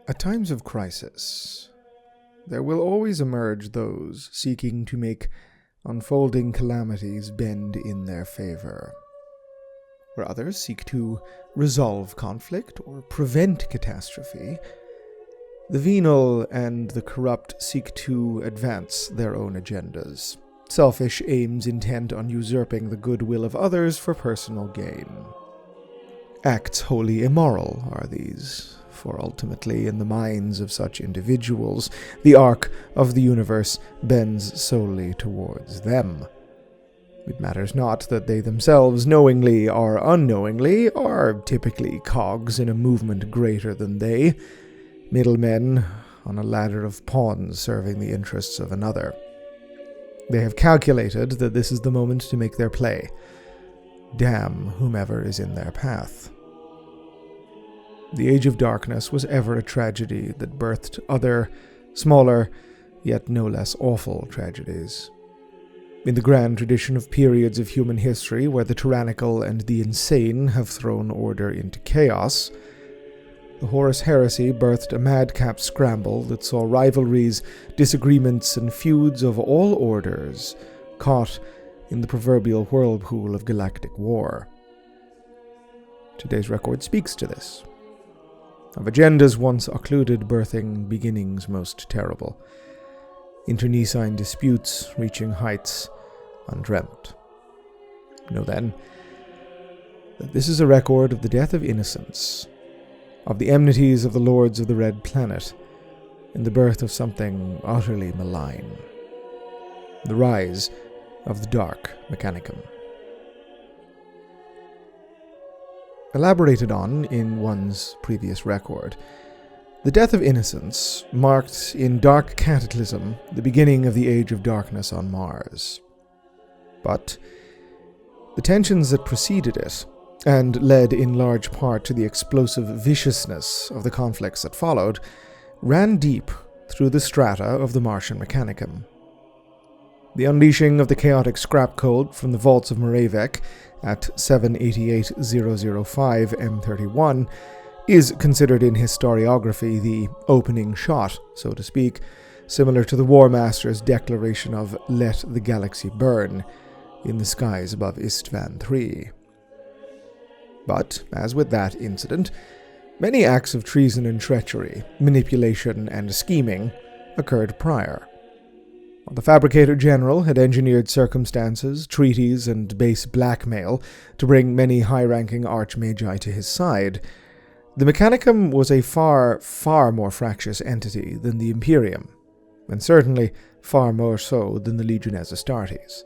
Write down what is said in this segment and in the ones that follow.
At times of crisis, there will always emerge those seeking to make unfolding calamities bend in their favor, where others seek to resolve conflict or prevent catastrophe. The venal and the corrupt seek to advance their own agendas, selfish aims intent on usurping the goodwill of others for personal gain. Acts wholly immoral are these, for ultimately, in the minds of such individuals, the arc of the universe bends solely towards them. It matters not that they themselves, knowingly or unknowingly, are typically cogs in a movement greater than they, middlemen on a ladder of pawns serving the interests of another. They have calculated that this is the moment to make their play. Damn whomever is in their path. The Age of Darkness was ever a tragedy that birthed other, smaller, yet no less awful tragedies. In the grand tradition of periods of human history where the tyrannical and the insane have thrown order into chaos, the Horus Heresy birthed a madcap scramble that saw rivalries, disagreements, and feuds of all orders caught in the proverbial whirlpool of galactic war. Today's record speaks to this. Of agendas once occluded birthing beginnings most terrible. Internecine disputes reaching heights undreamt. Know then that this is a record of the Death of Innocence, of the enmities of the Lords of the Red Planet, and the birth of something utterly malign. The rise of the Dark Mechanicum. Elaborated on in one's previous record, the Death of Innocence marked in dark cataclysm the beginning of the Age of Darkness on Mars. But the tensions that preceded it, and led in large part to the explosive viciousness of the conflicts that followed, ran deep through the strata of the Martian Mechanicum. The unleashing of the chaotic scrap code from the vaults of Moravec at 788005 M31 is considered in historiography the opening shot, so to speak, similar to the War Master's declaration of "Let the galaxy burn" in the skies above Istvan III. But, as with that incident, many acts of treason and treachery, manipulation and scheming occurred prior. While the Fabricator General had engineered circumstances, treaties, and base blackmail to bring many high-ranking archmagi to his side, the Mechanicum was a far, far more fractious entity than the Imperium, and certainly far more so than the Legiones Astartes.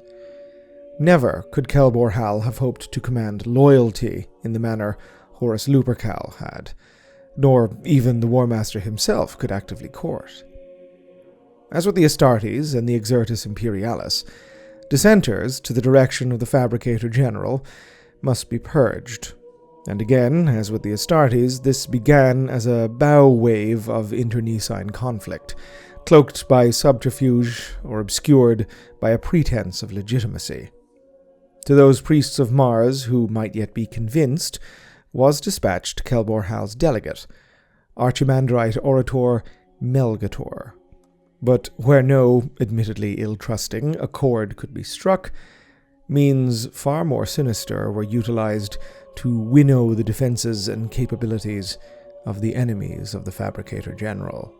Never could Kelbor Hal have hoped to command loyalty in the manner Horus Lupercal had, nor even the War Master himself could actively court. As with the Astartes and the Exertus Imperialis, dissenters to the direction of the Fabricator General must be purged. And again, as with the Astartes, this began as a bow wave of internecine conflict, cloaked by subterfuge or obscured by a pretense of legitimacy. To those priests of Mars who might yet be convinced, was dispatched Kelbor Hal's delegate, Archimandrite Orator Melgator. But where no, admittedly ill-trusting, accord could be struck, means far more sinister were utilized to winnow the defenses and capabilities of the enemies of the Fabricator General.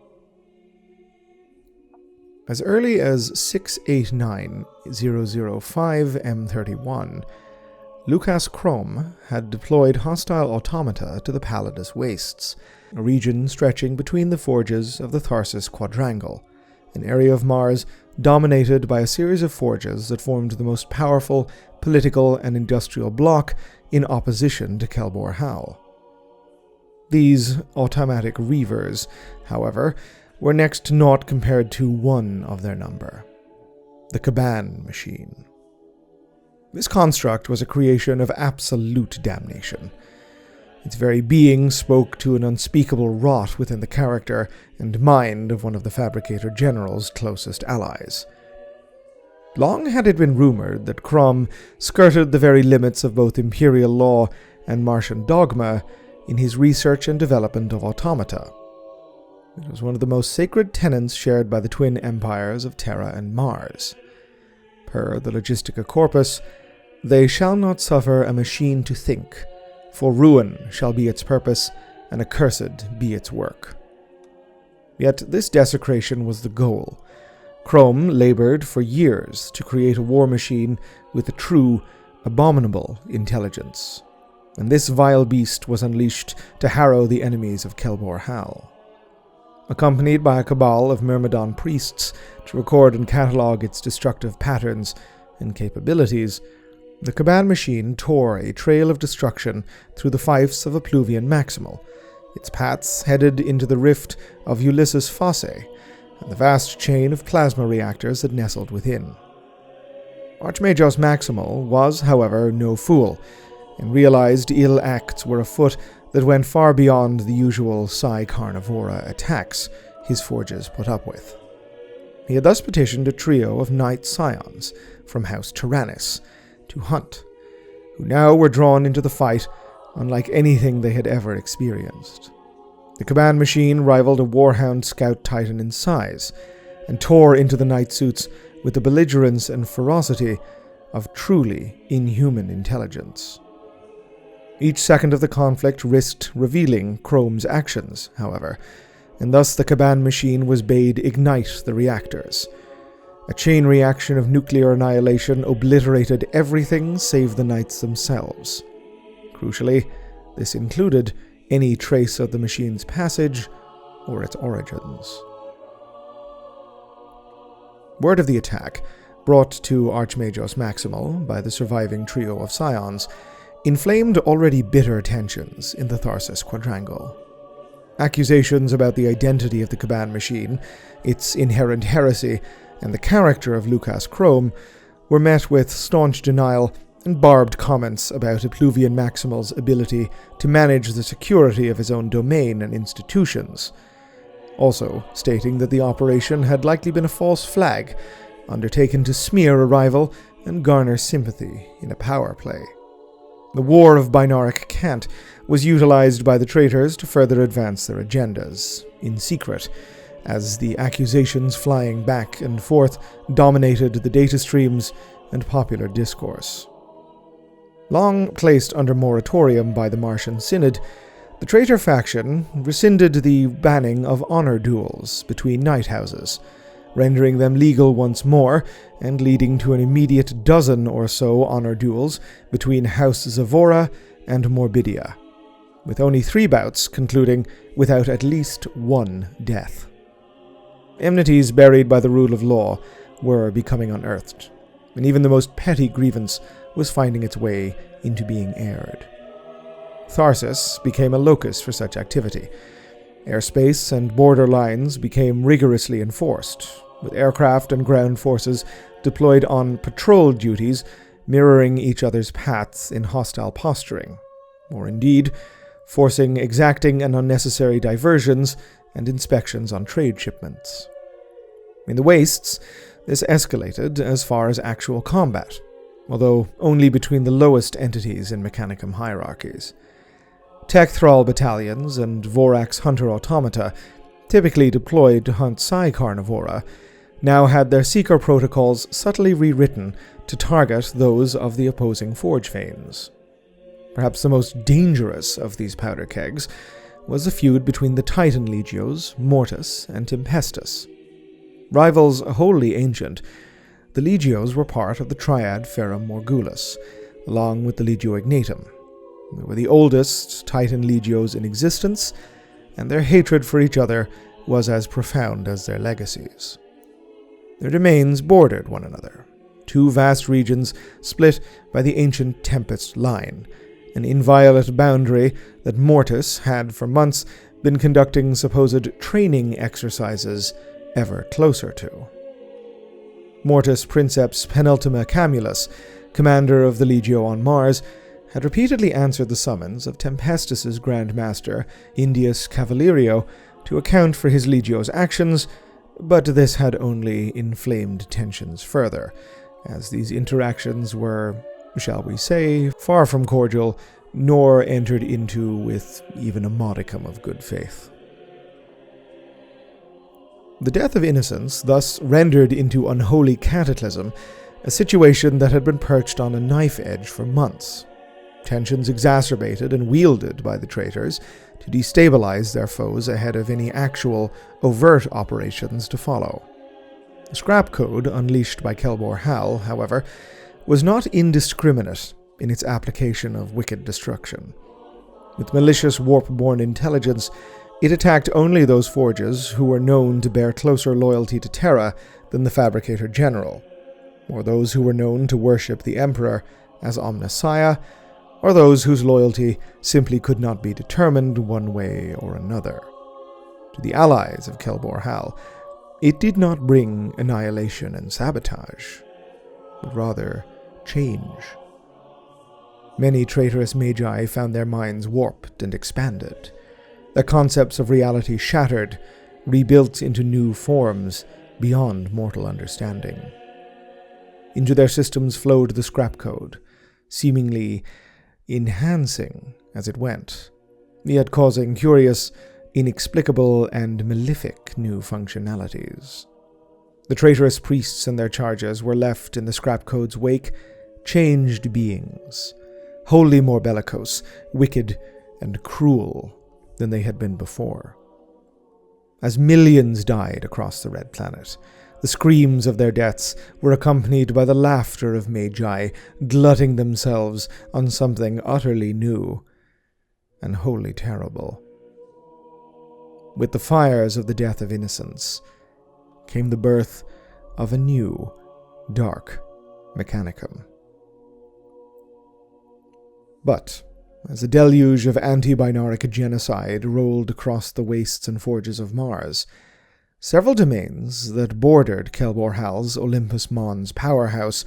As early as 689005 M31, Lucas Chrome had deployed hostile automata to the Palladus Wastes, a region stretching between the forges of the Tharsis Quadrangle, an area of Mars dominated by a series of forges that formed the most powerful political and industrial bloc in opposition to Kelbor Hal. These automatic reavers, however, were next to naught compared to one of their number, the Kaban Machine. This construct was a creation of absolute damnation. Its very being spoke to an unspeakable rot within the character and mind of one of the Fabricator General's closest allies. Long had it been rumored that Crom skirted the very limits of both imperial law and Martian dogma in his research and development of automata. It was one of the most sacred tenets shared by the twin empires of Terra and Mars. Per the Logistica Corpus, they shall not suffer a machine to think, for ruin shall be its purpose, and accursed be its work. Yet this desecration was the goal. Crom labored for years to create a war machine with a true, abominable intelligence, and this vile beast was unleashed to harrow the enemies of Kelbor Hal. Accompanied by a cabal of Myrmidon priests to record and catalogue its destructive patterns and capabilities, the Kaban Machine tore a trail of destruction through the fiefs of Appluvian Maximal, its paths headed into the rift of Ulysses Fosse, and the vast chain of plasma reactors that nestled within. Archmagos Maximal was, however, no fool, and realized ill acts were afoot that went far beyond the usual Psi Carnivora attacks his forges put up with. He had thus petitioned a trio of knight scions from House Tyrannus to hunt, who now were drawn into the fight unlike anything they had ever experienced. The Kaban Machine rivaled a Warhound Scout Titan in size, and tore into the knight suits with the belligerence and ferocity of truly inhuman intelligence. Each second of the conflict risked revealing Crom's actions, however, and thus the Kaban Machine was bade ignite the reactors. A chain reaction of nuclear annihilation obliterated everything save the knights themselves. Crucially, this included any trace of the machine's passage or its origins. Word of the attack, brought to Archmagos Maximal by the surviving trio of scions, inflamed already bitter tensions in the Tharsis Quadrangle. Accusations about the identity of the Kaban Machine, its inherent heresy, and the character of Lucas Crom were met with staunch denial and barbed comments about Appluvian Maximal's ability to manage the security of his own domain and institutions, also stating that the operation had likely been a false flag, undertaken to smear a rival and garner sympathy in a power play. The War of Binaric Cant was utilized by the traitors to further advance their agendas, in secret, as the accusations flying back and forth dominated the data streams and popular discourse. Long placed under moratorium by the Martian Synod, the traitor faction rescinded the banning of honor duels between knight houses, rendering them legal once more and leading to an immediate dozen or so honor duels between House Zavora and Morbidia, with only 3 bouts concluding without at least 1 death. Enmities buried by the rule of law were becoming unearthed, and even the most petty grievance was finding its way into being aired. Tharsis became a locus for such activity. Airspace and border lines became rigorously enforced, with aircraft and ground forces deployed on patrol duties mirroring each other's paths in hostile posturing, or indeed, forcing exacting and unnecessary diversions and inspections on trade shipments. In the Wastes, this escalated as far as actual combat, although only between the lowest entities in Mechanicum hierarchies. Tech Thrall battalions and Vorax hunter automata, typically deployed to hunt Psi Carnivora, now had their seeker protocols subtly rewritten to target those of the opposing forge veins. Perhaps the most dangerous of these powder kegs was the feud between the Titan Legios, Mortis and Tempestus. Rivals wholly ancient, the Legios were part of the triad Ferrum Morgulus, along with the Legio Ignatum. They were the oldest Titan Legios in existence, and their hatred for each other was as profound as their legacies. Their domains bordered one another, 2 vast regions split by the ancient Tempest Line, an inviolate boundary that Mortis had for months been conducting supposed training exercises ever closer to. Mortis Princeps Penultima Camulus, commander of the Legio on Mars, had repeatedly answered the summons of Tempestus's Grand Master, Indius Cavallerio, to account for his Legio's actions, but this had only inflamed tensions further, as these interactions were, shall we say, far from cordial, nor entered into with even a modicum of good faith. The Death of Innocence thus rendered into unholy cataclysm a situation that had been perched on a knife edge for months, tensions exacerbated and wielded by the traitors to destabilize their foes ahead of any actual, overt operations to follow. The scrap code unleashed by Kelbor Hal, however, was not indiscriminate in its application of wicked destruction. With malicious warp-born intelligence, it attacked only those forges who were known to bear closer loyalty to Terra than the Fabricator General, or those who were known to worship the Emperor as Omnissiah, or those whose loyalty simply could not be determined one way or another. To the allies of Kelbor Hal, it did not bring annihilation and sabotage, but rather change. Many traitorous magi found their minds warped and expanded, their concepts of reality shattered, rebuilt into new forms beyond mortal understanding. Into their systems flowed the scrap code, seemingly enhancing as it went, yet causing curious, inexplicable, and malefic new functionalities. The traitorous priests and their charges were left in the scrap code's wake changed beings, wholly more bellicose, wicked, and cruel than they had been before. As millions died across the Red Planet, the screams of their deaths were accompanied by the laughter of magi glutting themselves on something utterly new and wholly terrible. With the fires of the Death of Innocence came the birth of a new Dark Mechanicum. But as a deluge of anti-binaric genocide rolled across the wastes and forges of Mars, several domains that bordered Kelbor Hal's Olympus Mons powerhouse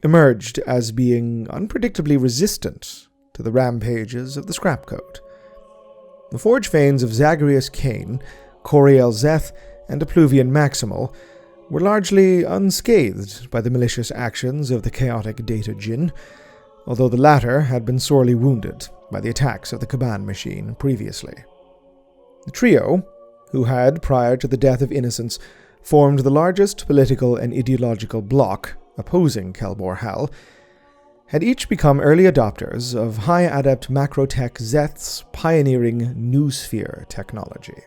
emerged as being unpredictably resistant to the rampages of the scrap code. The forge fanes of Zagreus Cain, Koriel Zeth, and Appluvian Maximal were largely unscathed by the malicious actions of the chaotic Data Djinn, although the latter had been sorely wounded by the attacks of the Kaban Machine previously. The trio, who had, prior to the Death of Innocence, formed the largest political and ideological bloc opposing Kelbor Hal, had each become early adopters of High Adept-Macrotek Zeth's pioneering noosphere technology.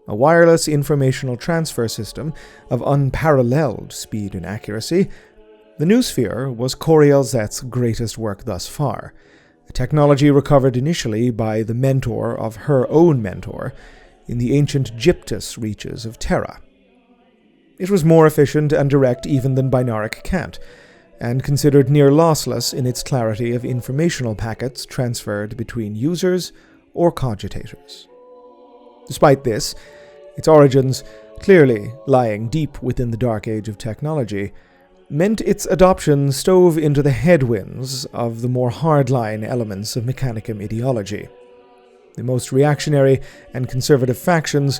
A wireless informational transfer system of unparalleled speed and accuracy, the noosphere was Koriel Zeth's greatest work thus far, a technology recovered initially by the mentor of her own mentor in the ancient Gyptus reaches of Terra. It was more efficient and direct even than binaric cant, and considered near lossless in its clarity of informational packets transferred between users or cogitators. Despite this, its origins, clearly lying deep within the dark age of technology, meant its adoption stove into the headwinds of the more hardline elements of Mechanicum ideology. The most reactionary and conservative factions,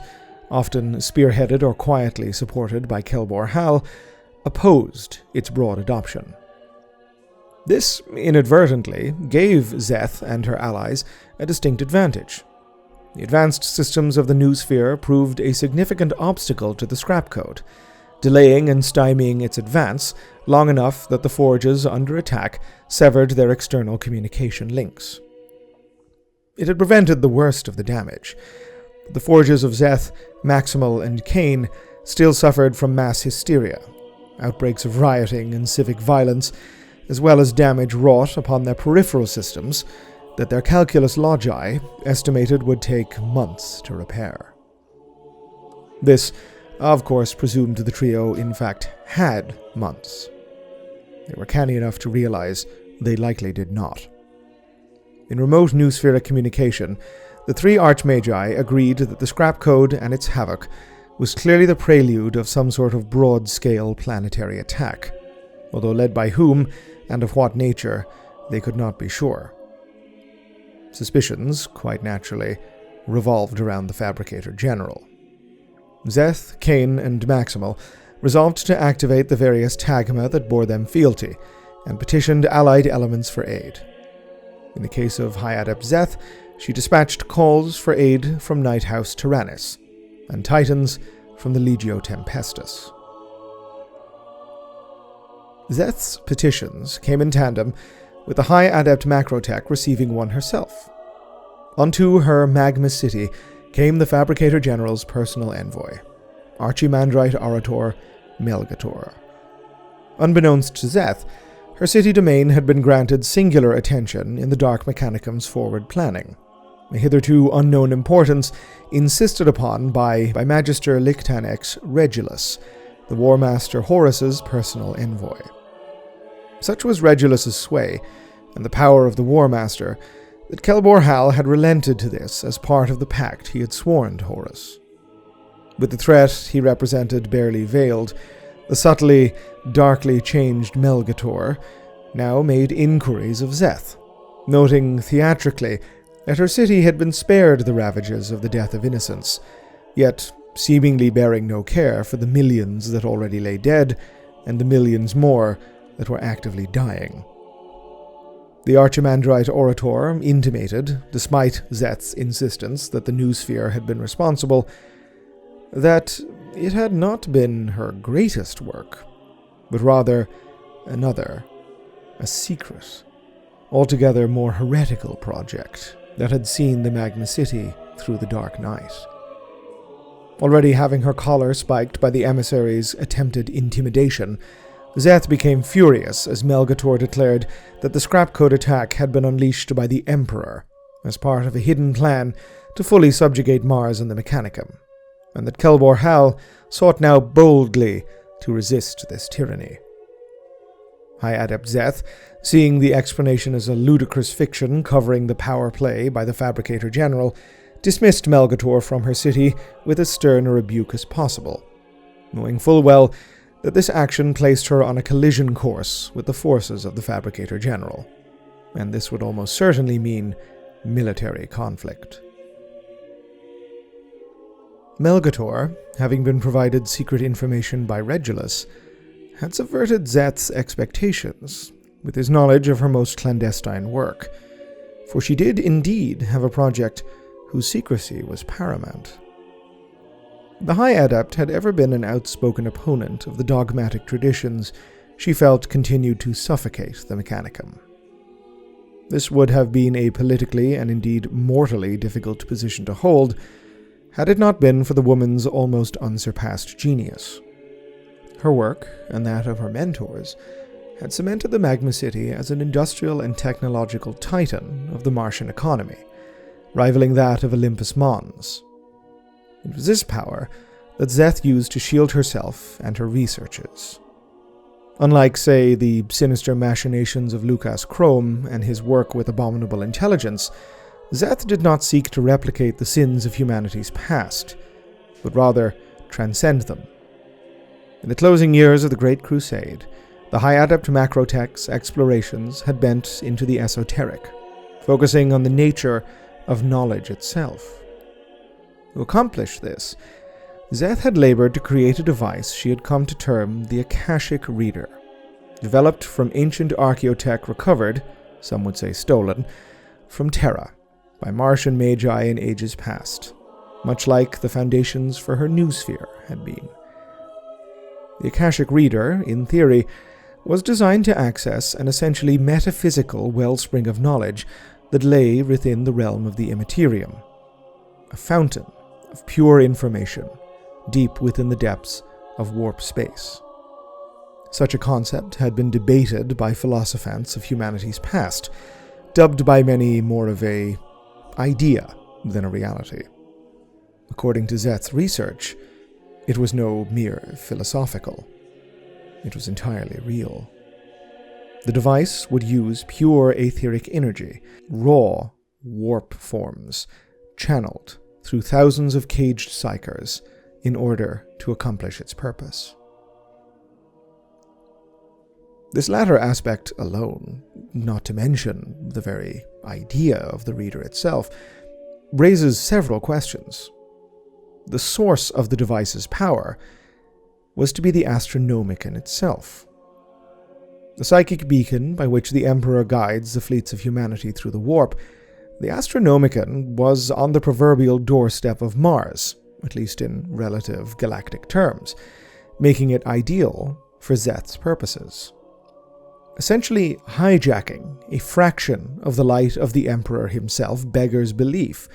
often spearheaded or quietly supported by Kelbor Hal, opposed its broad adoption. This inadvertently gave Zeth and her allies a distinct advantage. The advanced systems of the noosphere proved a significant obstacle to the scrap code, delaying and stymieing its advance long enough that the forges under attack severed their external communication links. It had prevented the worst of the damage. The forges of Zeth, Maximal, and Cain still suffered from mass hysteria, outbreaks of rioting and civic violence, as well as damage wrought upon their peripheral systems that their calculus logi estimated would take months to repair. This, of course, presumed the trio, in fact, had months. They were canny enough to realize they likely did not. In remote noospheric communication, the three archmagi agreed that the scrap code and its havoc was clearly the prelude of some sort of broad-scale planetary attack, although led by whom and of what nature they could not be sure. Suspicions, quite naturally, revolved around the Fabricator General. Zeth, Cain, and Maximal resolved to activate the various tagma that bore them fealty, and petitioned allied elements for aid. In the case of High Adept-Zeth, she dispatched calls for aid from Night House Tyrannus, and Titans from the Legio Tempestus. Zeth's petitions came in tandem with the High Adept-Macrotek receiving one herself. Unto her Magma City came the Fabricator General's personal envoy, Archimandrite Orator Melgator. Unbeknownst to Zeth, her city domain had been granted singular attention in the Dark Mechanicum's forward planning, a hitherto unknown importance insisted upon by Magister Lictanex Regulus, the War Master Horus's personal envoy. Such was Regulus's sway, and the power of the War Master, that Kelbor Hal had relented to this as part of the pact he had sworn to Horus. With the threat he represented barely veiled, the subtly, darkly changed Melgator now made inquiries of Zeth, noting theatrically that her city had been spared the ravages of the Death of Innocence, yet seemingly bearing no care for the millions that already lay dead, and the millions more that were actively dying. The Archimandrite Orator intimated, despite Zeth's insistence that the Noosphere had been responsible, that it had not been her greatest work, but rather another, a secret, altogether more heretical project that had seen the Magma City through the dark night. Already having her collar spiked by the emissary's attempted intimidation, Zeth became furious as Melgator declared that the scrap code attack had been unleashed by the Emperor as part of a hidden plan to fully subjugate Mars and the Mechanicum, and that Kelbor Hal sought now boldly to resist this tyranny. High Adept-Zeth, seeing the explanation as a ludicrous fiction covering the power play by the Fabricator General, dismissed Melgator from her city with as stern a rebuke as possible, knowing full well that this action placed her on a collision course with the forces of the Fabricator General, and this would almost certainly mean military conflict. Melgator, having been provided secret information by Regulus, had subverted Zeth's expectations with his knowledge of her most clandestine work, for she did indeed have a project whose secrecy was paramount. The High Adept had ever been an outspoken opponent of the dogmatic traditions she felt continued to suffocate the Mechanicum. This would have been a politically and indeed mortally difficult position to hold, had it not been for the woman's almost unsurpassed genius. Her work, and that of her mentors, had cemented the Magma City as an industrial and technological titan of the Martian economy, rivaling that of Olympus Mons. It was this power that Zeth used to shield herself and her researches. Unlike, say, the sinister machinations of Lucas Chrome and his work with abominable intelligence, Zeth did not seek to replicate the sins of humanity's past, but rather transcend them. In the closing years of the Great Crusade, the High Adept-Macrotek's explorations had bent into the esoteric, focusing on the nature of knowledge itself. To accomplish this, Zeth had labored to create a device she had come to term the Akashic Reader, developed from ancient archaeotech recovered, some would say stolen, from Terra by Martian magi in ages past, much like the foundations for her Noosphere had been. The Akashic Reader, in theory, was designed to access an essentially metaphysical wellspring of knowledge that lay within the realm of the immaterium, a fountain of pure information deep within the depths of warp space. Such a concept had been debated by philosophants of humanity's past, dubbed by many more of a idea than a reality. According to Zeth's research, it was no mere philosophical. It was entirely real. The device would use pure etheric energy, raw warp forms, channeled through thousands of caged psychers in order to accomplish its purpose. This latter aspect alone, not to mention the very idea of the reader itself, raises several questions. The source of the device's power, was to be the Astronomicon itself. The psychic beacon by which the Emperor guides the fleets of humanity through the warp, the Astronomicon was on the proverbial doorstep of Mars, at least in relative galactic terms, making it ideal for Zeth's purposes. Essentially hijacking a fraction of the light of the Emperor himself beggars belief,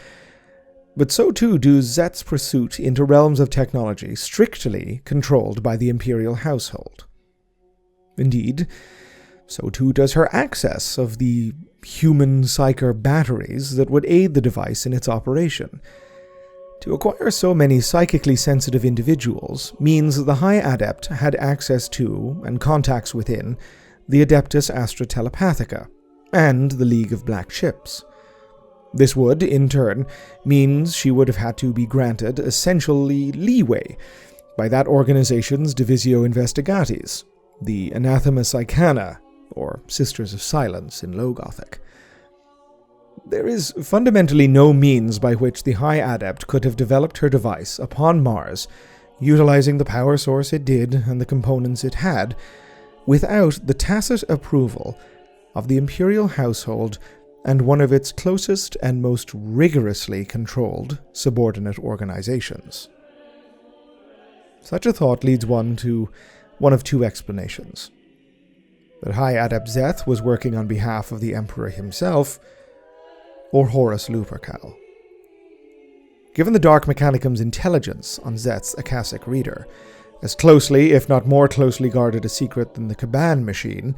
but so too does Zeth's pursuit into realms of technology strictly controlled by the Imperial household. Indeed, so too does her access of the human psyker batteries that would aid the device in its operation. To acquire so many psychically sensitive individuals means that the High Adept had access to, and contacts within, the Adeptus Astra Telepathica, and the League of Black Ships. This would, in turn, means she would have had to be granted essentially leeway by that organization's Divisio Investigatis, the Anathema Psychana, or Sisters of Silence in Low Gothic. There is fundamentally no means by which the High Adept could have developed her device upon Mars, utilizing the power source it did and the components it had, without the tacit approval of the Imperial household and one of its closest and most rigorously controlled subordinate organizations. Such a thought leads one to one of two explanations. That High Adept Zeth was working on behalf of the Emperor himself, or Horus Lupercal. Given the Dark Mechanicum's intelligence on Zeth's Akashic Reader, as closely, if not more closely guarded a secret than the Kaban Machine,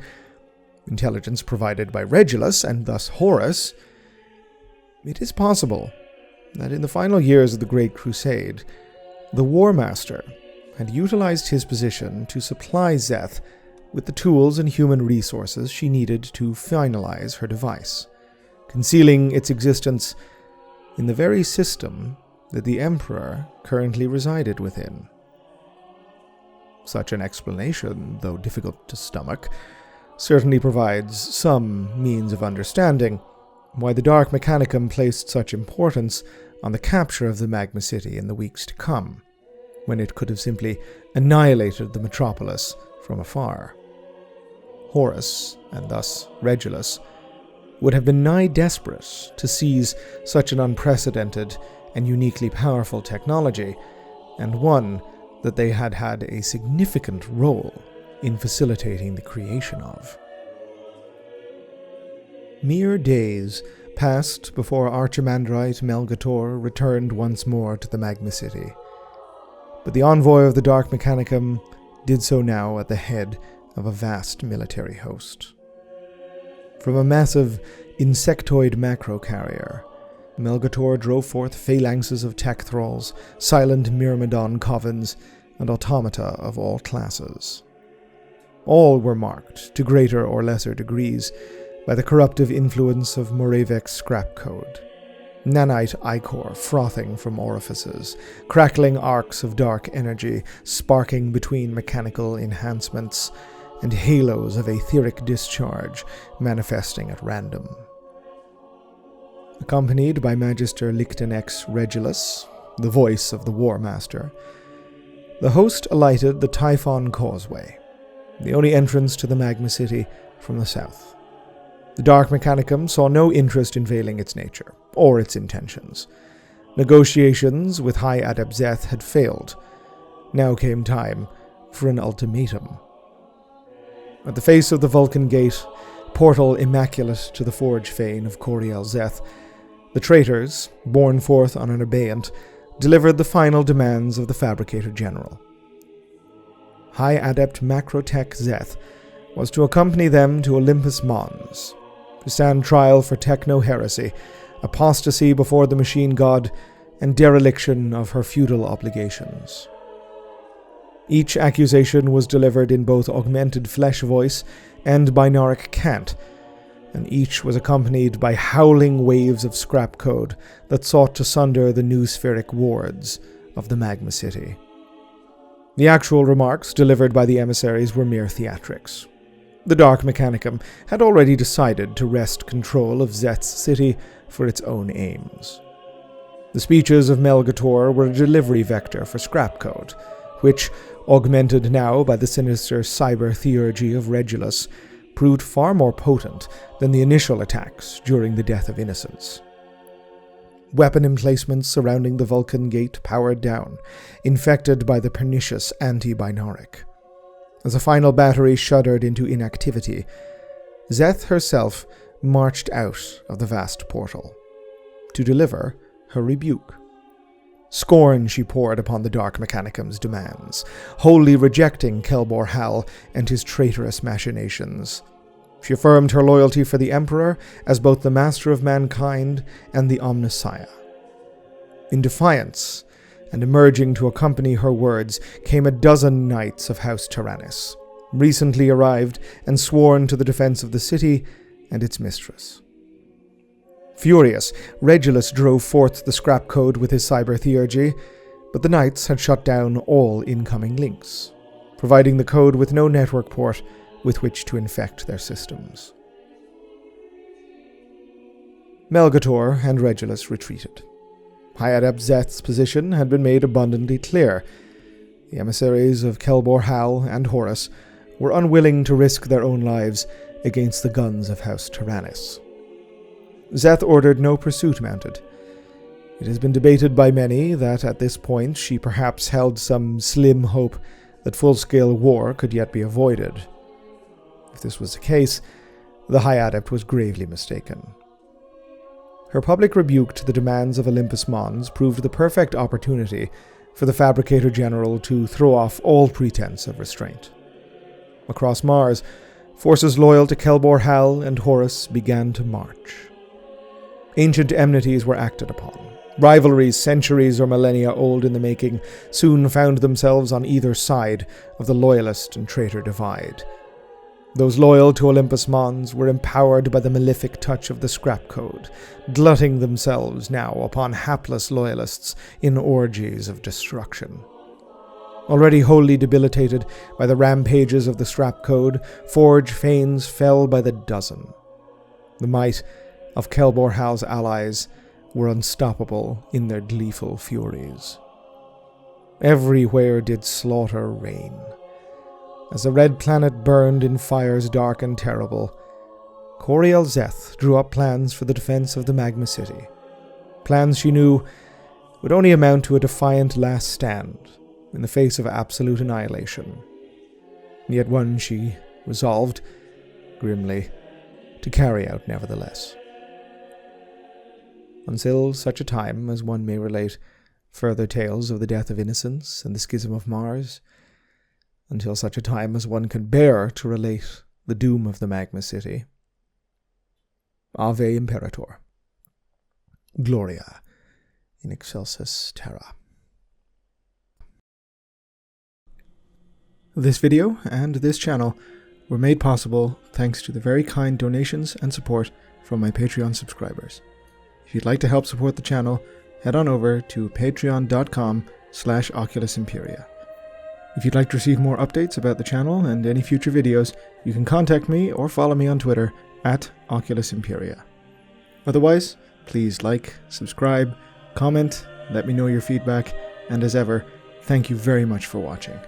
intelligence provided by Regulus, and thus Horus, it is possible that in the final years of the Great Crusade, the War Master had utilized his position to supply Zeth with the tools and human resources she needed to finalize her device, concealing its existence in the very system that the Emperor currently resided within. Such an explanation, though difficult to stomach, certainly provides some means of understanding why the Dark Mechanicum placed such importance on the capture of the Magma City in the weeks to come, when it could have simply annihilated the metropolis from afar. Horus, and thus Regulus, would have been nigh desperate to seize such an unprecedented and uniquely powerful technology, and one that they had had a significant role in facilitating the creation of. Mere days passed before Archimandrite Melgator returned once more to the Magma City, but the envoy of the Dark Mechanicum did so now at the head of a vast military host. From a massive insectoid macro-carrier, Melgator drove forth phalanxes of tech thralls, silent myrmidon covens, and automata of all classes. All were marked, to greater or lesser degrees, by the corruptive influence of Morevek's scrap code. Nanite ichor frothing from orifices, crackling arcs of dark energy sparking between mechanical enhancements, and halos of etheric discharge manifesting at random. Accompanied by Magister Lichtenex Regulus, the voice of the War Master, the host alighted the Typhon Causeway, the only entrance to the Magma City from the south. The Dark Mechanicum saw no interest in veiling its nature, or its intentions. Negotiations with High Adept Zeth had failed. Now came time for an ultimatum. At the face of the Vulcan Gate, portal immaculate to the forge fane of Koriel Zeth, the traitors, borne forth on an abeyant, delivered the final demands of the Fabricator General. High Adept-Macrotek Zeth was to accompany them to Olympus Mons, to stand trial for techno-heresy, apostasy before the machine god, and dereliction of her feudal obligations. Each accusation was delivered in both augmented flesh voice and binaric cant, and each was accompanied by howling waves of scrap code that sought to sunder the new spheric wards of the Magma City. The actual remarks delivered by the emissaries were mere theatrics. The Dark Mechanicum had already decided to wrest control of Zeth's city for its own aims. The speeches of Melgator were a delivery vector for scrap code, which, augmented now by the sinister cyber-theurgy of Regulus, proved far more potent than the initial attacks during the Death of Innocence. Weapon emplacements surrounding the Vulcan Gate powered down, infected by the pernicious anti-binaric. As a final battery shuddered into inactivity, Zeth herself marched out of the vast portal to deliver her rebuke. Scorn she poured upon the Dark Mechanicum's demands, wholly rejecting Kelbor Hal and his traitorous machinations. She affirmed her loyalty for the Emperor as both the Master of Mankind and the Omnissiah. In defiance, and emerging to accompany her words, came a dozen knights of House Tyrannus, recently arrived and sworn to the defense of the city and its mistress. Furious, Regulus drove forth the scrap code with his cyber-theurgy, but the knights had shut down all incoming links, providing the code with no network port with which to infect their systems. Melgator and Regulus retreated. High Adept-Zeth's position had been made abundantly clear. The emissaries of Kelbor Hal and Horus were unwilling to risk their own lives against the guns of House Tyrannus. Zeth ordered no pursuit mounted. It has been debated by many that at this point she perhaps held some slim hope that full-scale war could yet be avoided. If this was the case, the High Adept was gravely mistaken. Her public rebuke to the demands of Olympus Mons proved the perfect opportunity for the Fabricator General to throw off all pretense of restraint. Across Mars, forces loyal to Kelbor Hal and Horus began to march. Ancient enmities were acted upon. Rivalries centuries or millennia old in the making soon found themselves on either side of the loyalist and traitor divide. Those loyal to Olympus Mons were empowered by the malefic touch of the scrap code, glutting themselves now upon hapless loyalists in orgies of destruction. Already wholly debilitated by the rampages of the scrap code, Forge Fanes fell by the dozen. The might of Kelbor Hal's allies were unstoppable in their gleeful furies. Everywhere did slaughter reign. As the red planet burned in fires dark and terrible, Koriel Zeth drew up plans for the defense of the Magma City. Plans she knew would only amount to a defiant last stand in the face of absolute annihilation. Yet one she resolved, grimly, to carry out nevertheless. Until such a time as one may relate further tales of the Death of Innocence and the Schism of Mars, until such a time as one can bear to relate the doom of the Magma City. Ave Imperator. Gloria in excelsis terra. This video and this channel were made possible thanks to the very kind donations and support from my Patreon subscribers. If you'd like to help support the channel, head on over to patreon.com/Oculus Imperia. If you'd like to receive more updates about the channel and any future videos, you can contact me or follow me on Twitter at Oculus Imperia. Otherwise, please like, subscribe, comment, let me know your feedback, and as ever, thank you very much for watching.